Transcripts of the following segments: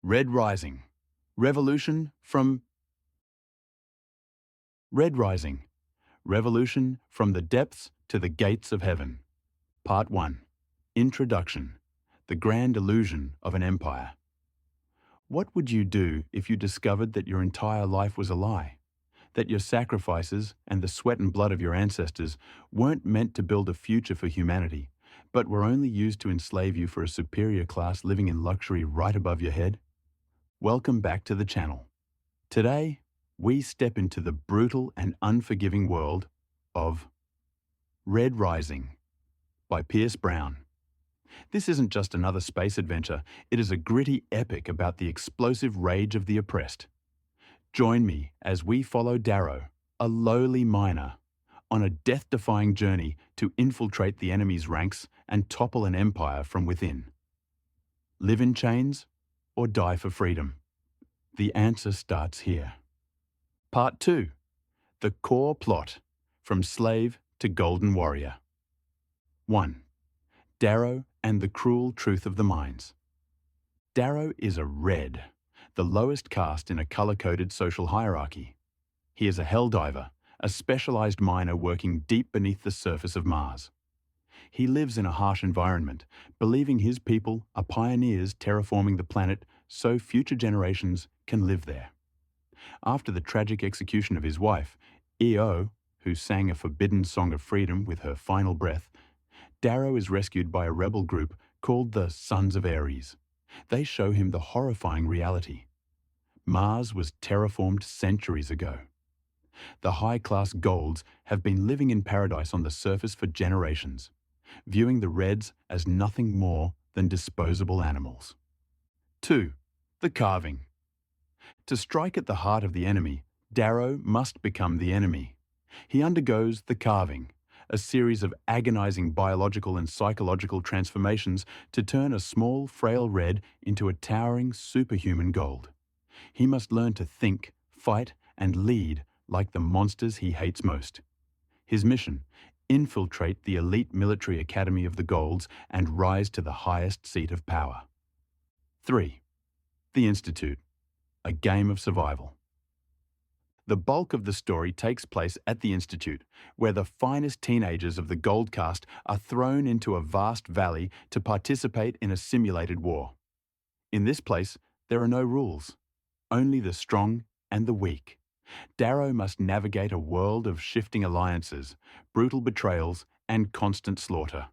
Red Rising. Revolution from Red Rising. Revolution from the depths to the gates of heaven. Part 1. Introduction. The grand illusion of an empire. What would you do if you discovered that your entire life was a lie? That your sacrifices and the sweat and blood of your ancestors weren't meant to build a future for humanity, but were only used to enslave you for a superior class living in luxury right above your head? Welcome back to the channel. Today, we step into the brutal and unforgiving world of Red Rising by Pierce Brown. This isn't just another space adventure, it is a gritty epic about the explosive rage of the oppressed. Join me as we follow Darrow, a lowly miner, on a death-defying journey to infiltrate the enemy's ranks and topple an empire from within. Live in chains or die for freedom? The answer starts here. Part 2. The core plot, from slave to golden warrior. 1. Darrow and the cruel truth of the mines. Darrow is a red, the lowest caste in a color-coded social hierarchy. He is a Helldiver, a specialized miner working deep beneath the surface of Mars. He lives in a harsh environment, believing his people are pioneers terraforming the planet so future generations can live there. After the tragic execution of his wife, Io, who sang a forbidden song of freedom with her final breath, Darrow is rescued by a rebel group called the Sons of Ares. They show him the horrifying reality. Mars was terraformed centuries ago. The high-class Golds have been living in paradise on the surface for generations, viewing the Reds as nothing more than disposable animals. 2. The carving. To strike at the heart of the enemy, Darrow must become the enemy. He undergoes the carving, a series of agonizing biological and psychological transformations to turn a small, frail red into a towering, superhuman gold. He must learn to think, fight, and lead like the monsters he hates most. His mission: infiltrate the elite military academy of the Golds and rise to the highest seat of power. 3. The Institute. A game of survival. The bulk of the story takes place at the Institute, where the finest teenagers of the Gold caste are thrown into a vast valley to participate in a simulated war. In this place, there are no rules, only the strong and the weak. Darrow must navigate a world of shifting alliances, brutal betrayals, and constant slaughter.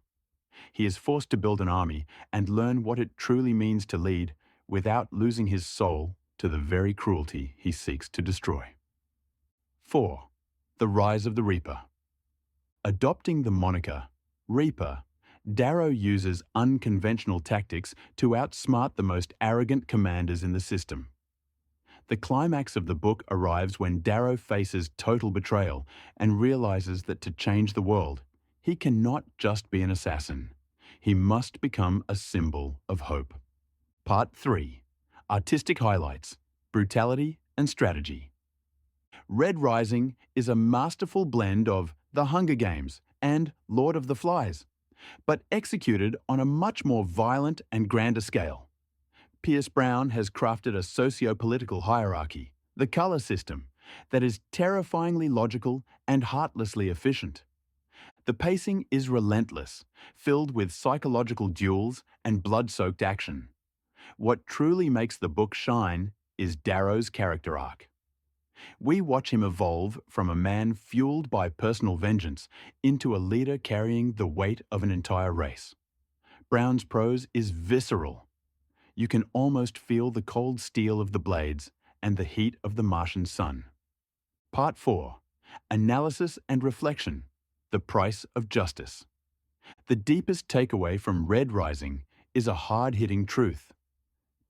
He is forced to build an army and learn what it truly means to lead without losing his soul to the very cruelty he seeks to destroy. 4. The Rise of the Reaper. Adopting the moniker Reaper, Darrow uses unconventional tactics to outsmart the most arrogant commanders in the system. The climax of the book arrives when Darrow faces total betrayal and realizes that to change the world, he cannot just be an assassin. He must become a symbol of hope. Part 3. Artistic highlights, brutality, and strategy. Red Rising is a masterful blend of The Hunger Games and Lord of the Flies, but executed on a much more violent and grander scale. Pierce Brown has crafted a socio-political hierarchy, the color system, that is terrifyingly logical and heartlessly efficient. The pacing is relentless, filled with psychological duels and blood-soaked action. What truly makes the book shine is Darrow's character arc. We watch him evolve from a man fueled by personal vengeance into a leader carrying the weight of an entire race. Brown's prose is visceral. You can almost feel the cold steel of the blades and the heat of the Martian sun. Part 4. Analysis and reflection. The price of justice. The deepest takeaway from Red Rising is a hard-hitting truth.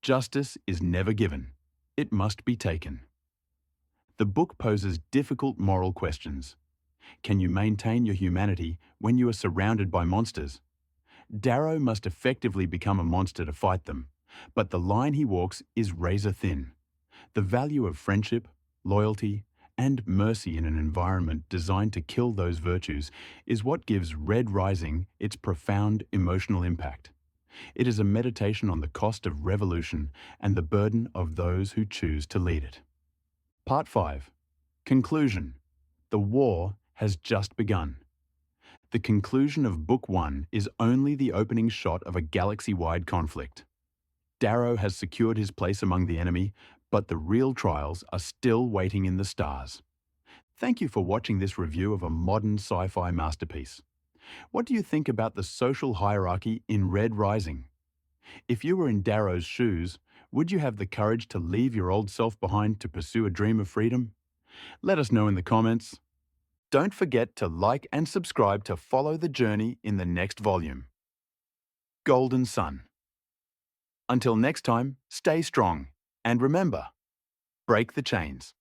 Justice is never given. It must be taken. The book poses difficult moral questions. Can you maintain your humanity when you are surrounded by monsters? Darrow must effectively become a monster to fight them, but the line he walks is razor thin. The value of friendship, loyalty, and mercy in an environment designed to kill those virtues is what gives Red Rising its profound emotional impact. It is a meditation on the cost of revolution and the burden of those who choose to lead it. Part 5. Conclusion. The war has just begun. The conclusion of Book 1 is only the opening shot of a galaxy-wide conflict. Darrow has secured his place among the enemy, but the real trials are still waiting in the stars. Thank you for watching this review of a modern sci-fi masterpiece. What do you think about the social hierarchy in Red Rising? If you were in Darrow's shoes, would you have the courage to leave your old self behind to pursue a dream of freedom? Let us know in the comments. Don't forget to like and subscribe to follow the journey in the next volume. Golden Sun. Until next time, stay strong, and remember, break the chains.